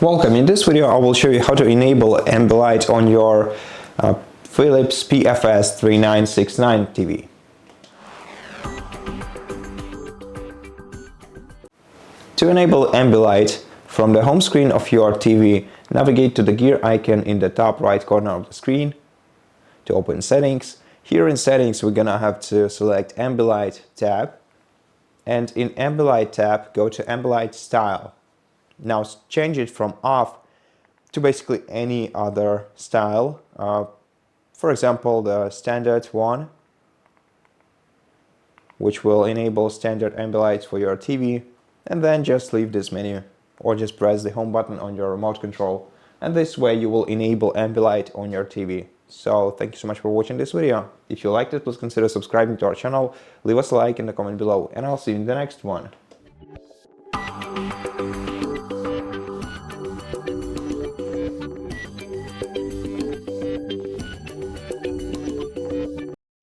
Welcome. In this video I will show you how to enable Ambilight on your Philips PFS3969 TV. To enable Ambilight, from the home screen of your TV, navigate to the gear icon in the top right corner of the screen to open settings. Here in settings we're gonna have to select Ambilight tab, and in Ambilight tab go to Ambilight style. Now change it from off to basically any other style, for example the standard one, which will enable standard Ambilight for your TV, and then just leave this menu or just press the home button on your remote control, and this way you will enable Ambilight on your TV. So thank you so much for watching this video. If you liked it, please consider subscribing to our channel, leave us a like in the comment below, and I'll see you in the next one.